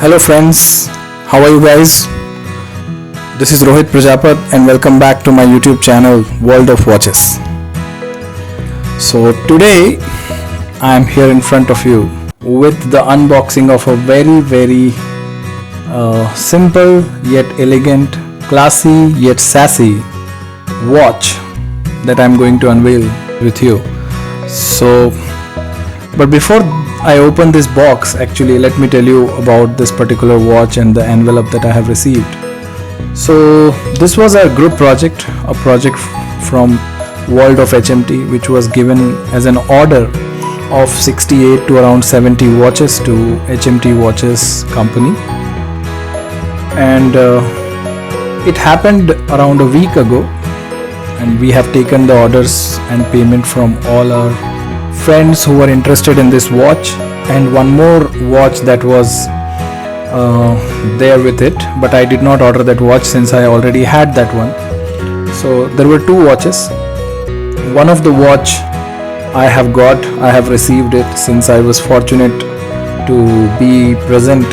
Hello friends, how are you guys? This is Rohit Prajapat and welcome back to my YouTube channel World of Watches. So today I am here in front of you with the unboxing of a very simple yet elegant, classy yet sassy watch that I am going to unveil with you. But before I open this box, actually let me tell you about this particular watch and the envelope that I have received. So this was a group project, a project from World of HMT, which was given as an order of 68 to around 70 watches to HMT Watches company, and it happened around a week ago, and we have taken the orders and payment from all our friends who were interested in this watch, and one more watch that was there with it, but I did not order that watch since I already had that one. So there were two watches. One of the watch I have received it since I was fortunate to be present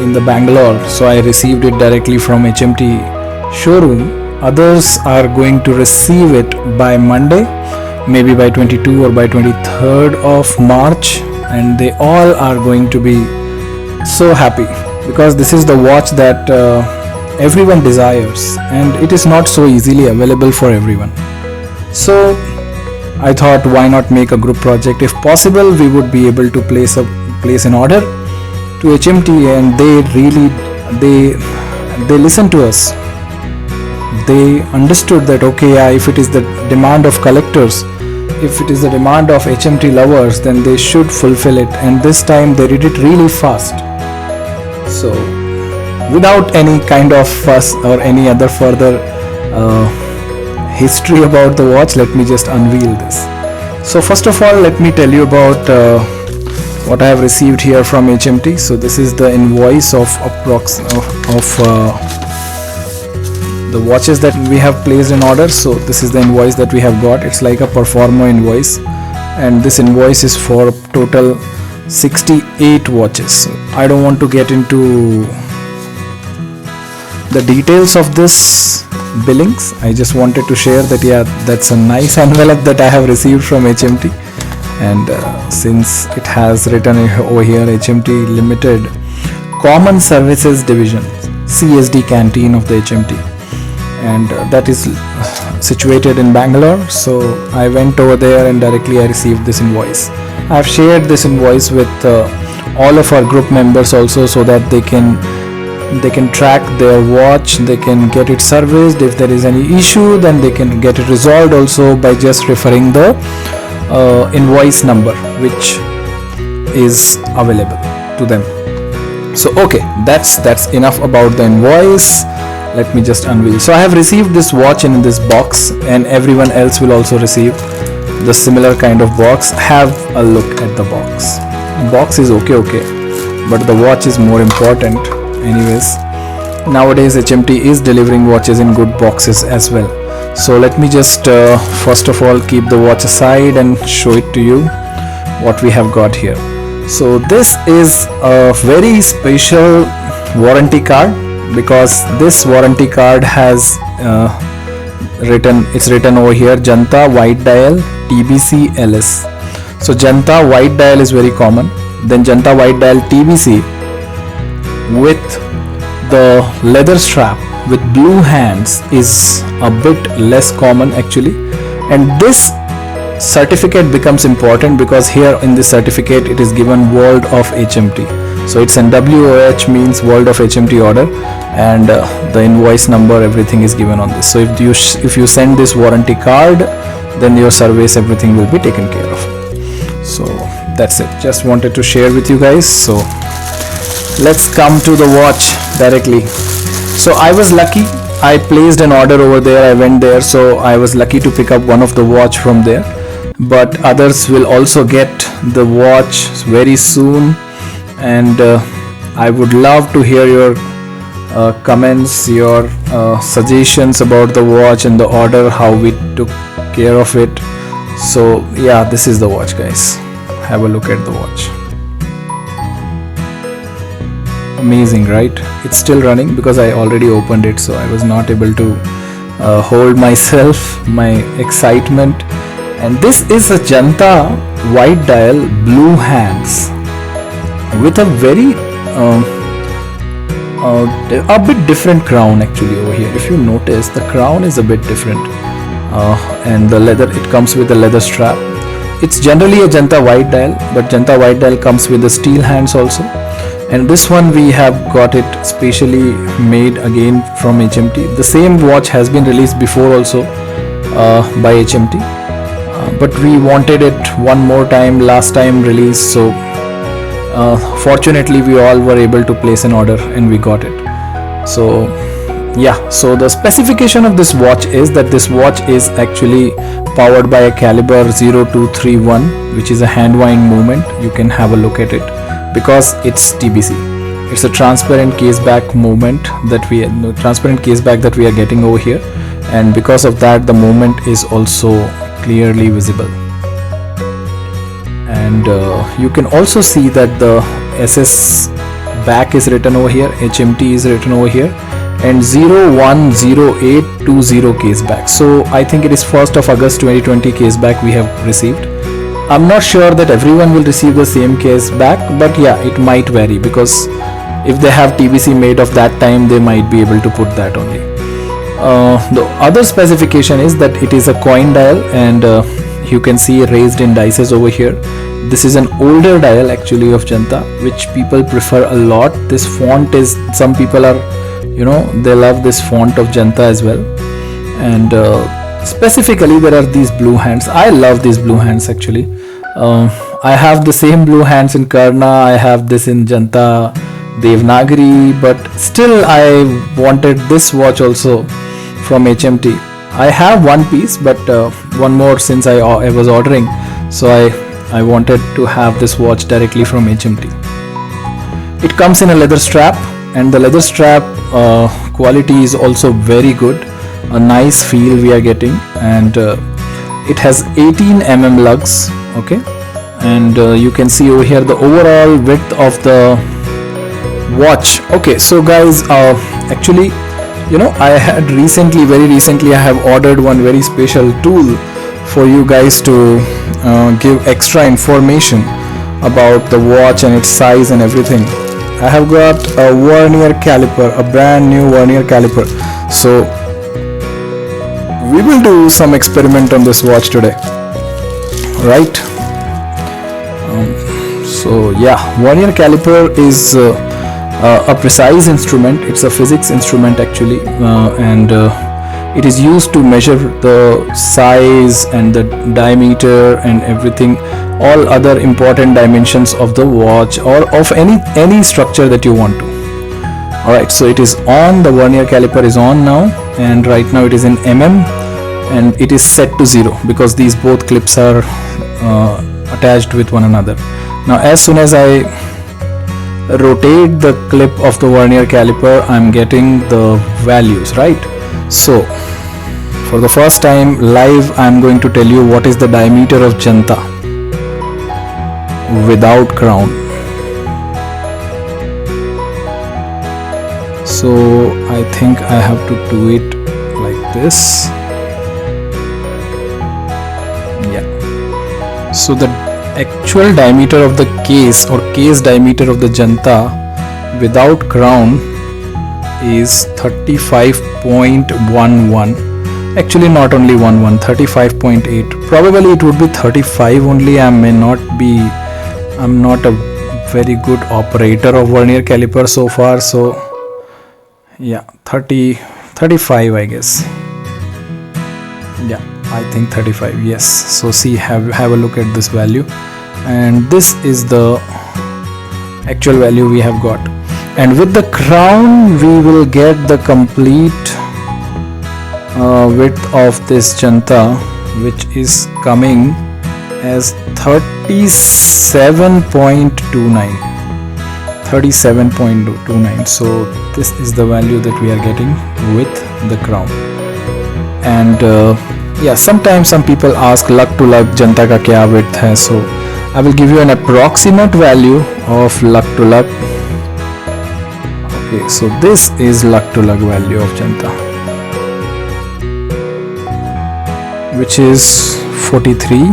in the Bangalore, so I received it directly from HMT showroom. Others are going to receive it by Monday, maybe by 22 or by 23rd of March, and they all are going to be so happy because this is the watch that everyone desires, and it is not so easily available for everyone. So I thought, why not make a group project? If possible, we would be able to place an order to HMT, and they listened to us. They understood that if it is the demand of collectors, if it is the demand of HMT lovers, then they should fulfill it, and this time they did it really fast. So without any kind of fuss or any other further history about the watch, let me just unveil this. So first of all, let me tell you about what I have received here from HMT. So this is the invoice of the watches that we have placed in order. So this is the invoice that we have got. It's like a performer invoice, and this invoice is for total 68 watches. I don't want to get into the details of this billings. I just wanted to share that that's a nice envelope that I have received from HMT, and since it has written over here HMT Limited Common Services Division, CSD Canteen of the HMT, and that is situated in Bangalore. So I went over there and directly I received this invoice. I have shared this invoice with all of our group members also, so that they can track their watch, they can get it serviced. If there is any issue, then they can get it resolved also by just referring the invoice number which is available to them. So that's enough about the invoice. Let me just unveil. So I have received this watch in this box, and everyone else will also receive the similar kind of box. Have a look at the box. The box is okay, but the watch is more important. Anyways, nowadays HMT is delivering watches in good boxes as well. So let me just first of all keep the watch aside and show it to you what we have got here. So this is a very special warranty card, because this warranty card has written over here Janta White Dial TBC LS. So Janta White Dial is very common, then Janta White Dial TBC with the leather strap with blue hands is a bit less common actually, and this certificate becomes important because here in this certificate it is given World of HMT. So it's an WOH, means World of HMT order, and the invoice number, everything is given on this. So if you send this warranty card, then your service, everything will be taken care of. So that's it, just wanted to share with you guys. So let's come to the watch directly. So I was lucky, I placed an order over there, I went there, so I was lucky to pick up one of the watch from there, but others will also get the watch very soon, and I would love to hear your comments, your suggestions about the watch and the order, how we took care of it. So yeah, this is the watch guys, have a look at the watch. Amazing, right? It's still running because I already opened it, so I was not able to hold myself, my excitement. And this is a Janta white dial blue hands with a very a bit different crown actually over here. If you notice, the crown is a bit different, and the leather, it comes with a leather strap. It's generally a Janta white dial, but Janta white dial comes with the steel hands also. And this one we have got it specially made again from HMT. The same watch has been released before also by HMT, but we wanted it one more time last time release, so fortunately we all were able to place an order and we got it. So yeah, so the specification of this watch is that this watch is actually powered by a caliber 0231, which is a hand wind movement. You can have a look at it because it's TBC. It's a transparent case back movement that we are getting over here, and because of that the movement is also clearly visible. And you can also see that the SS back is written over here, HMT is written over here, and 010820 case back. So I think it is 1st of August 2020 case back we have received. I'm not sure that everyone will receive the same case back, but yeah, it might vary because if they have TBC made of that time, they might be able to put that only. The other specification is that it is a coin dial, and you can see raised indices over here. This is an older dial actually of Janta, which people prefer a lot. This font is, some people are, they love this font of Janta as well. And specifically there are these blue hands. I love these blue hands actually. I have the same blue hands in Karna, I have this in Janta Devnagari, but still I wanted this watch also from HMT. I have one piece, but one more since I was ordering, so I wanted to have this watch directly from HMT. It comes in a leather strap, and the leather strap quality is also very good. A nice feel we are getting, and it has 18 lugs, okay, and you can see over here the overall width of the watch. Okay, so guys, actually, I had very recently I have ordered one very special tool for you guys to give extra information about the watch and its size and everything. I have got a vernier caliper, a brand new vernier caliper, so we will do some experiment on this watch today, right? So yeah, vernier caliper is a precise instrument. It's a physics instrument actually, and it is used to measure the size and the diameter and everything, all other important dimensions of the watch or of any structure that you want to. Alright, so it is on, the vernier caliper is on now, and right now it is in and it is set to 0 because these both clips are attached with one another. Now as soon as I rotate the clip of the vernier caliper, I'm getting the values, right? So for the first time live, I'm going to tell you what is the diameter of Janta without crown. So I think I have to do it like this. Yeah, so the actual diameter of the case or case diameter of the Janta without crown is 35.11. Actually not only 11, 35.8. Probably it would be 35 only. I'm not a very good operator of vernier caliper so far, so yeah, 35 I guess. Yeah, I think 35, yes. So see, have a look at this value, and this is the actual value we have got. And with the crown we will get the complete width of this Janta, which is coming as 37.29. So this is the value that we are getting with the crown. And yeah, sometimes some people ask lug to lug Janta ka kya width hai, so I will give you an approximate value of lug to lug. Okay, so this is lug to lug value of Janta, which is 43.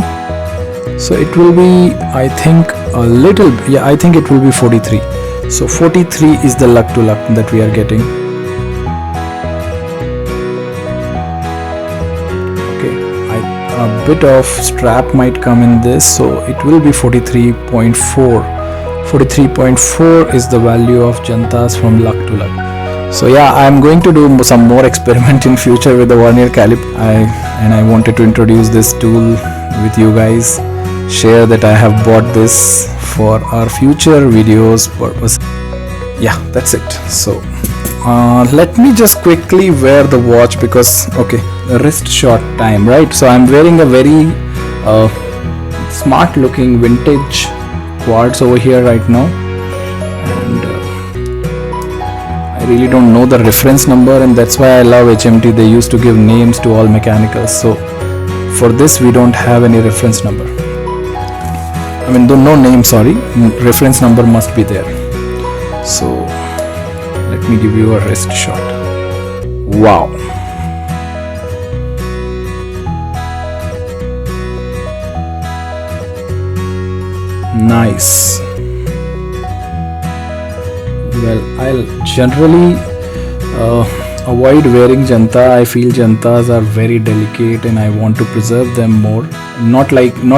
So it will be, I think, a little, yeah, I think it will be 43. So 43 is the lug to lug that we are getting. Okay, a bit of strap might come in this, so it will be 43.4. 43.4 is the value of Jantas from lug to lug. So yeah, I'm going to do some more experiment in future with the vernier caliper. I wanted to introduce this tool with you guys, share that I have bought this for our future videos purpose. Yeah, that's it. So let me just quickly wear the watch because, okay, wrist shot time, right? So I'm wearing a very smart looking vintage quartz over here right now, and I really don't know the reference number, and that's why I love HMT. They used to give names to all mechanicals, so for this we don't have any reference number. I mean, no name, sorry, reference number must be there. So let me give you a wrist shot. Wow. Nice. Well, I'll generally avoid wearing Janta. I feel Jantas are very delicate and I want to preserve them more. Not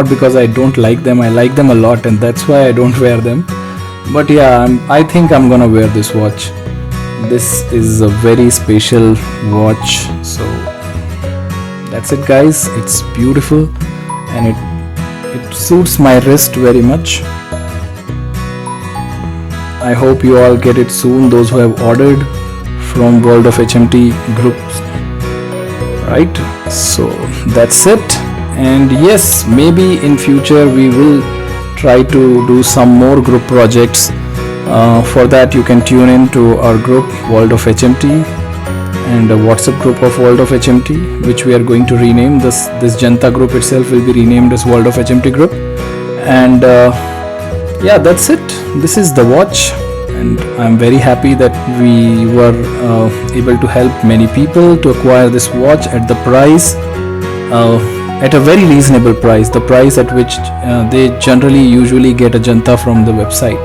because I don't like them, I like them a lot, and that's why I don't wear them. But yeah, I think I'm gonna wear this watch. This is a very special watch. So that's it, guys. It's beautiful and it suits my wrist very much. I hope you all get it soon, those who have ordered from World of HMT groups, right? So that's it. And yes, maybe in future we will try to do some more group projects. For that you can tune in to our group World of HMT and a WhatsApp group of World of HMT, which we are going to rename. This Janta group itself will be renamed as World of HMT group. And yeah, that's it. This is the watch, and I'm very happy that we were able to help many people to acquire this watch at the price, at a very reasonable price, the price at which they usually get a Janta from the website,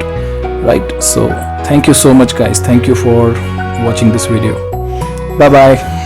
right? So thank you so much, guys. Thank you for watching this video. Bye bye.